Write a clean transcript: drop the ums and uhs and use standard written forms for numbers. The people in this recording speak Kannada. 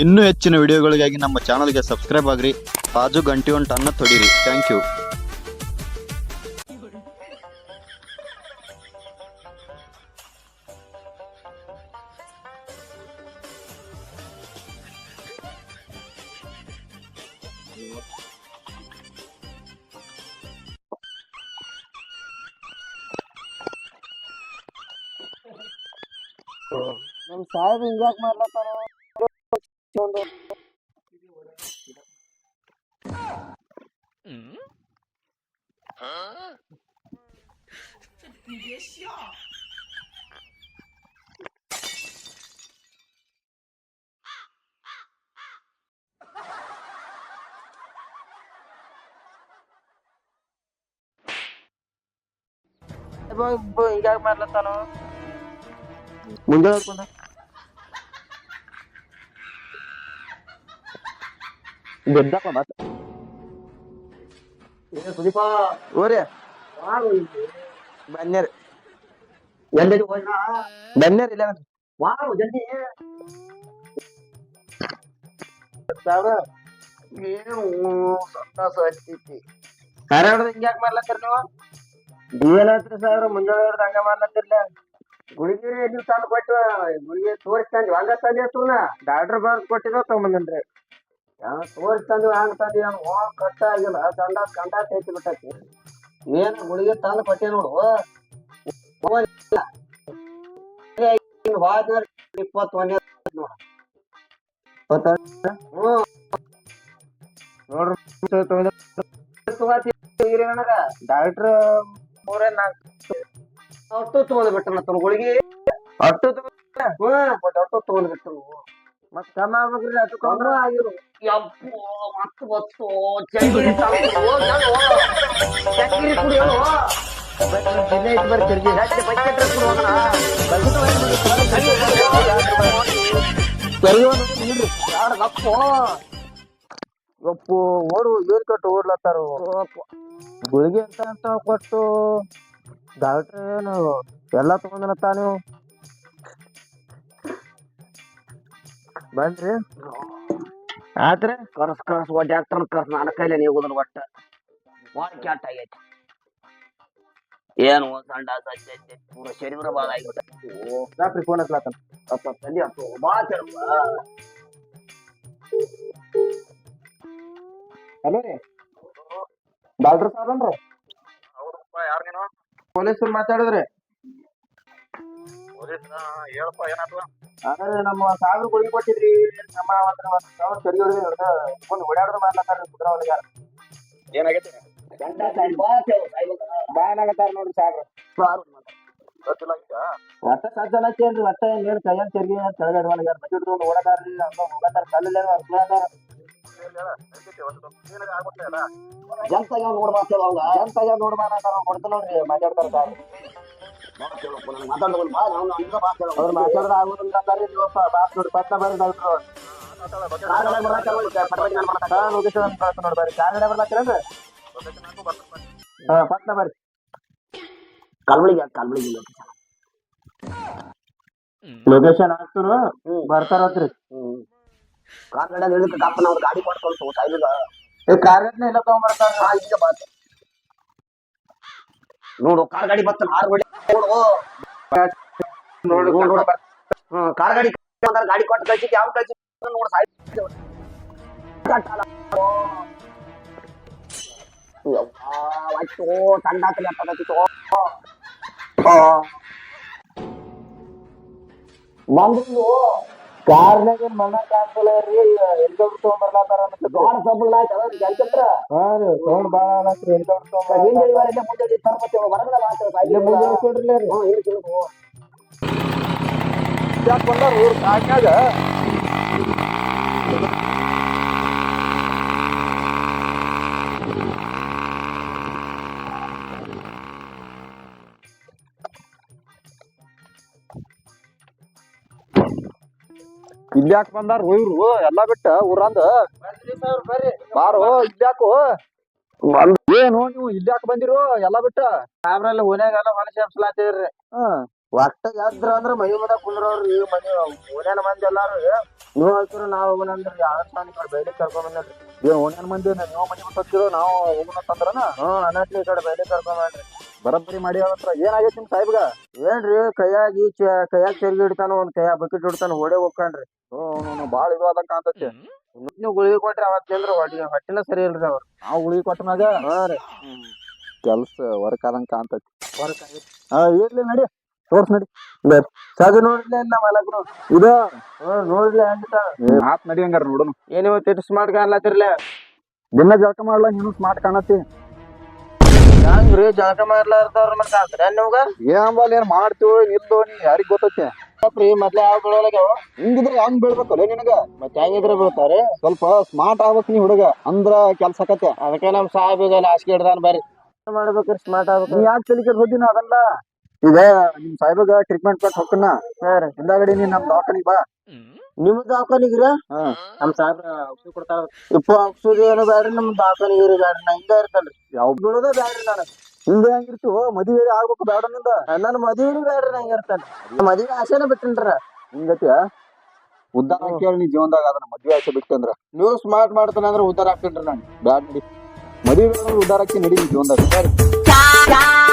ಇನ್ನೂ ಹೆಚ್ಚಿನ ವಿಡಿಯೋಗಳಿಗಾಗಿ ನಮ್ಮ ಚಾನಲ್ಗೆ ಸಬ್ಸ್ಕ್ರೈಬ್ ಆಗ್ರಿ, ಬಾಜು ಗಂಟೆ ಹೊಂಟನ್ನ ತೊಡಿರಿ. Thank you. ನಮ್ ಸಾಹೇಬ್ ಹಿಂಗ್ಯಾಕ್ ಮಾಡ್ಲತ್ತಾರ? ಹಿಂಗ್ಯಾಕ್ ಮಾಡ್ಲತ್ತಾನ? ಮುಂಜಾನೆ ಹೊತ್ಕೊಂಡ ಗೆದ್ದಪ್ಪ ಮತ್ತ ಸುದೀಪ ಓರಿ ಬನ್ನೇರಿ ಎಲ್ಲಿ ಬನ್ನೇರಿ ಇಲ್ಲ ವಾವ್ ಜಲ್ದಿ ಸಾವಿರ ಏನು ಸಂತಾಸ ಹಚ್ಚೈತಿ ಕರಾಡದ ಹಿಂಗ್ಯಾಕ್ ಮಾಡ್ಲತ್ತೀರಿ ನೀವು ಏನತ್ರಿ ಸಾವಿರ ಮುಂಜಾನೆ ಹಿಡ್ದು ಹಂಗ ಮಾಡ್ಲತ್ತಿರ್ಲ ಗುಳಿಗೆ ನೀವು ತಂದು ಕೊಟ್ಟು ಗುಳಿಗೆ ತೋರಿಸ್ತಂದ್ವಿ ಹಂಗ ತಂದಿ ಆತುನ ಡಾಕ್ಟರ್ ಬರ್ದು ಕೊಟ್ಟಿದ್ದ ತಗೊಂಬಂದ್ರಿ ತೋರಿಸ್ತಂದ್ವಿ ಹಂಗ ತಂದಿ ಹೋಗ್ ಕಟ್ಟ ಆಗಿಲ್ಲ ಕಂಡ ತೈತಿ ಬಿಟ್ಟೈತಿ ಏನ್ ಗುಳಿಗೆ ತಂದು ಕೊಟ್ಟೆ ನೋಡು 21 ನೋಡ ನೋಡ್ರಿ ಡಾಕ್ಟರ್ 3-4 ಅಷ್ಟು ತಗೊಂಡ್ಬಿಟ್ಟ ತನ್ನ ಗುಳಿಗೆ ಅಷ್ಟು ತಗೊಂಡ್ಬಿಟ್ಟು ಮತ್ ಕಮ್ಮ ಆಗ್ಬೇಕ್ರಿ ಅಷ್ಟು ಕಮ್ಮ ಆಗಿರು ಮತ್ ಬತ್ತು ಚಕ್ರಿ ಕುಡಿಯೋಣ ಒಪ್ಪು ಓಡು ಏನ್ ಕಟ್ಟು ಓಡ್ಲತ್ತಾರ ಗುಳಿಗೆ ಅಂತ ಕೊಟ್ಟು ಡಾಕ್ಟರ್ ಏನು ಎಲ್ಲಾ ತಗೊಂಡನತ್ತ ನೀವು ಬಂದ್ರಿ ಆತ್ರಿ ಕರ್ಸ್ ಡಾಕ್ಟರ್ ಕರ್ಸ್ ನನ್ನ ಕೈಲೇ ನೀವು ಒಟ್ಟ ಬಾಳ ಕ್ಯಾಟ್ ಆಗೈತಿ ಏನು ಸಂಡ ಪೂರ ಶರೀರ ಬಾಳ ಆಗಿಬಿಟ್ಟ ಡಾಕ್ಟ್ರಿ ಫೋನ್ ಹಚ್ಲಾತ ಅಪ್ಪ ತಲಿ ಅಪ್ಪ ಬಾಳ ಹಲೋ ರೀ ಡಾಕ್ಟರ್ ಸಾಹೇಬನ್ರಿ ಯಾರ ನೀನು ಪೊಲೀಸರು ಮಾತಾಡಿದ್ರಿ ಹೇಳಪ್ಪ ಏನಾದ್ರು ಅದೇ ನಮ್ಮ ಸಾವಿರ ಗುಳಿಗೆ ಕೊಟ್ಟಿದ್ರಿ ನಮ್ಮ ಸಾವಿರ ಸರಿ ಒಂದು ಓಡಾಡೋದು ಮಾಡ್ಲತ್ತಾರ ಕುದ್ರಾವಲಿಗ ಏನಾಗೈತಿ ಬಾಯನಾಗತ್ತಾರ ನೋಡ್ರಿ ಸಾಹೇಬ್ರ ಗೊತ್ತಿಲ್ಲ ಈಗ ಒಟ್ಟ ಸಜ್ಜನ ಹಚ್ಚೇನ್ರಿ ಒಟ್ಟ ಏನ್ ಕೈಯನ್ ತೆರಿಗೆ ಕೆಳಗಡೆ ಬಜೆಟ್ ತಗೊಂಡು ಓಡತಾರ್ರಿ ಹಂಗ ಹೋಗತ್ತಾರ ಕಲ್ಲೇ ಅರ್ಸ್ಲಾತಾರ ಜಂತಾಗ ನೋಡ್ಬಾರ ಕೊಡ್ತ ನೋಡ್ರಿ ಮಾತಾಡ್ತಾರ ಸಾರ್ ಅವ್ರು ಮಾತಾಡೋದು ಆಗೋದಿಲ್ಲ ನೀವಪ್ಪ ಬಾತ್ ನೋಡಿ ಪಟ್ಟ ಬರ್ರಿ ಡಾಕ್ಟ್ರು ಲೊಕೇಶನ್ ನೋಡಿ ಬರ್ರಿ ಕಾರ್ ಬರ್ಲಾತಿರಲ್ರಿ ಹಾ ಪಟ್ನ ಬರ್ರಿ ಕಲ್ಬಳಿಗೆ ಲೊಕೇಶನ್ ಹಾಕ್ತರು ಬರ್ತಾರತ್ರಿ ಕಾರ್ ಗಾಡಿ ಅವ್ರು ಗಾಡಿ ಮಾಡ್ಕೊಂಡು ಸಾಯ್ಲಿಗ ಕಾರ್ಯತ್ನ ಎಲ್ಲ ತಗೊಂಡ್ಬರ್ತಾರ ಈಗ ಬಾತ್ ನೋಡು ಕಾರ್ ಗಾಡಿ ಬರ್ತಾನ 6 ಗಾಡಿ ನೋಡು ಕಾರ್ ಗಾಡಿ ಗಾಡಿ ಕೊಟ್ಟು ಕಳ್ಸಿದ್ ಯಾವ ಕಳ್ಸಿ ನೋಡು ಸಾಯ್ ಆಯ್ತು ತಂಡಾತಲಿ ಅಪ್ಪತ್ತಿತ್ತು ಬಂದು ಕಾರ್ನಾಗ ಮಣ್ಣ ಕಾಣ್ಸಲ್ಲ ರೀ ಹೆಲಿಕಾಪ್ಟರ್ ತಗೊಂಡ್ಬರ್ಲಾತಾರ ಬಾಳ ಸಬಳ ಆಯ್ತು ಹಾ ರೀ ಸೌಂಡ್ ಬಾಳ ಆಗತ್ರಿ ಹೆಲಿಕಾಪ್ಟರ್ ತಗೊಂಡ್ ಮುಂದೆ ತರಪತಿ ಹೊರಗಡೆ ಮುಂದೆ ಕೊಡ್ರಿ ಯಾಕೆ ಬಂದಾರ ಊರ್ ಕಾಡ್ನ್ಯಾಗ ಇಲ್ಯಾಕ್ ಬಂದಾರ ಇವ್ರು ಎಲ್ಲಾ ಬಿಟ್ಟ ಊರಂದ ಬಾರೋ ಇಲ್ಯಾಕು ಏನು ನೀವು ಇಲ್ಯಾಕ್ ಬಂದಿರು ಎಲ್ಲಾ ಬಿಟ್ಟ ಸಾಬ್ರೆಲ್ಲ ಓನ್ಯಾಗೆಲ್ಲ ಹೊಲ ಸೇರ್ಸ್ಲಾತಿದ್ರಿ ಒಟ್ಟ ಎದ್ರ ಅಂದ್ರ ಮನಿ ಮುಂದ ಕುಂದ್ರವ್ರಿ ಮನಿ ಓಣ್ಯಾನ ಮಂದಿ ಎಲ್ಲಾರು ನೀವ್ ಹಾಕಿರ ನಾವ್ ಹೋಗೋಣಂದ್ರ ಯಾರ ಸ್ಥಾನ ಕಡೆ ಬೈಲಿಕ್ ಕರ್ಕೊಂಡ್ ಬಂದ್ರಿ ಏನ್ ಓಣ್ಯಾನ ಮಂದಿ ನೀವು ಮನಿ ಬಿಟ್ಟು ನಾವು ಹೋಗೋಣ ತಂದ್ರನ ಅನಟ್ಲಿ ಈ ಕಡೆ ಬೈಲಿಕ್ ಕರ್ಕೊಂಡ್ ಬಂದ್ರಿ ಬರಬ್ಬರಿ ಮಾಡಿ ಹತ್ರ ಏನಾಗೈತಿ ನಿಮ್ ಸಾಹೇಬ್ಗ ಏನ್ರಿ ಕೈಯಾಗ ಚರ್ಗಿ ಹಿಡ್ತಾನ ಒಂದ್ ಕೈಯಾಗ ಬಕೆಟ್ ಹಿಡ್ತಾನ ಓಡೇ ಹೋಗ್ಕಂಡ್ರಿ ಬಾಳ ಇದು ಆದಂಗ ಕಾಣ್ತೈತಿ ನೀವು ಗುಳಿಗೆ ಕೊಟ್ರಿ ಅವತ್ತಿಂದ್ರ ಹೊಟ್ಟಿನ ಸರಿ ಇಲ್ರಿ ಅವ್ರು ನಾವು ಉಳಿ ಕೊಟ್ಟನಾಗ ಹಾ ರೀ ಕೆಲ್ಸ ವರ್ಕ್ ಆದಂಗ ಕಾಣ್ತೈತಿ ಇರ್ಲಿ ನಡಿ ತೋರ್ಸ್ ನಡಿ ಸದು ನೋಡ್ಲಿ ಇಲ್ಲ ಮಲಗ್ನು ಇದು ನೋಡ್ಲಿ ಅಂತ ಮಾತ್ ನಡಿ ಹಂಗಾರ ನೋಡುನು ಏನ್ ಇವತ್ತು ಸ್ಮಾರ್ಟ್ ಕಾಣ್ಲತ್ತಿರ್ಲ ದಿನ ಜಳಕ ಮಾಡ್ಲಾ ನೀನು ಸ್ಮಾರ್ಟ್ ಕಾಣತಿ ಹಂಗ್ರಿ ಜಳಕ ಮಾಡ್ಲಾರ್ದವ್ರ ಮತ್ ಕಾಣ್ತಾರ ನಿಮ್ಗ ಏನ್ ಏನ್ ಮಾಡ್ತೀವಿ ನಿಲ್ದು ನೀ ಯಾರಿಗ್ ಗೊತ್ತೈತಿ ಮೊದ್ಲೇ ಯಾವ ಬೀಳೋಲಾಗ್ಯಾವ ಹಿಂಗಿದ್ರೆ ಹೆಂಗ್ ಬೀಳ್ಬೇಕಲ್ಲ ನಿನಗ ಮತ್ತೆ ಹೆಂಗಿದ್ರೆ ಬೀಳ್ತಾವ್ರಿ ಸ್ವಲ್ಪ ಸ್ಮಾರ್ಟ್ ಆಗ್ಬೇಕು ನೀ ಹುಡುಗ ಅಂದ್ರ ಕೆಲ್ಸ ಆಕತ್ತೆ ಅದಕ್ಕೆ ನಮ್ ಸಾಹೇಬ್ ಹಾಸಿಗೆ ಹಿಡ್ದಾನ ಬರ್ರಿ ಮಾಡ್ಬೇಕ್ರಿ ಸ್ಮಾರ್ಟ್ ಆಗ್ಬೇಕು ನೀ ಯಾಕೆ ತಲೆ ಕೆಡ್ಸೋದಿನ ಅದಲ್ಲ ಈಗ ನಿಮ್ ಸಾಹೇಬಗ ಟ್ರೀಟ್ಮೆಂಟ್ ಕೊಟ್ಟು ಹೋಗ್ಕನ ಹಿಂದಾಗಡಿ ನೀನ್ ನಮ್ ದವಾಖಾನಿಗ್ ಬಾ ನಿಮ್ ದವಾಖಾನಿಗ್ರ ನಮ್ ಸಾಹೇಬ್ರ ಔಷಧಿ ಕೊಡ್ತಾರ ಔಷಧಿ ಏನು ಬ್ಯಾಡ್ರಿ ನಮ್ ದವಾಖಾನಿಗೆ ಬ್ಯಾಡ್ರಿ ನಾ ಹಿಂಗ ಇರ್ತಲ್ರಿ ಯಾವ ಬೀಳೋದ ಬ್ಯಾಡ್ರಿ ನನಗ್ ಹಿಂದೆ ಹೆಂಗಿರ್ತೀವೋ ಮದುವೆ ಆಗ್ಬೇಕು ಬೇಡ ನಿಂದ ನನ್ ಮದ್ವಿನೂ ಬ್ಯಾಡ್ರಿ ನಂಗ ಇರ್ತಲ್ರಿ ಮದ್ವಿ ಆಸೆನ ಬಿಟ್ಟಿನ್ರ ಹಿಂಗತಿಯ ಉದ್ದಾರ ಕೇಳಿ ನೀ ಜೀವನದಾಗ ಅದನ್ನ ಮದ್ವೆ ಆಸೆ ಬಿಟ್ಟಂದ್ರ ನೀವು ಸ್ಮಾರ್ಟ್ ಮಾಡ್ತಾನಂದ್ರ ಉದ್ದಾರ ಆಗ್ತೇನ್ರಿ ನಾನು ಬ್ಯಾಡ ನಡಿ ಮದುವೆ ಉದ್ದಾರಕ್ಕೆ ನಡಿ ನೀ ಜೀವನದಾಗ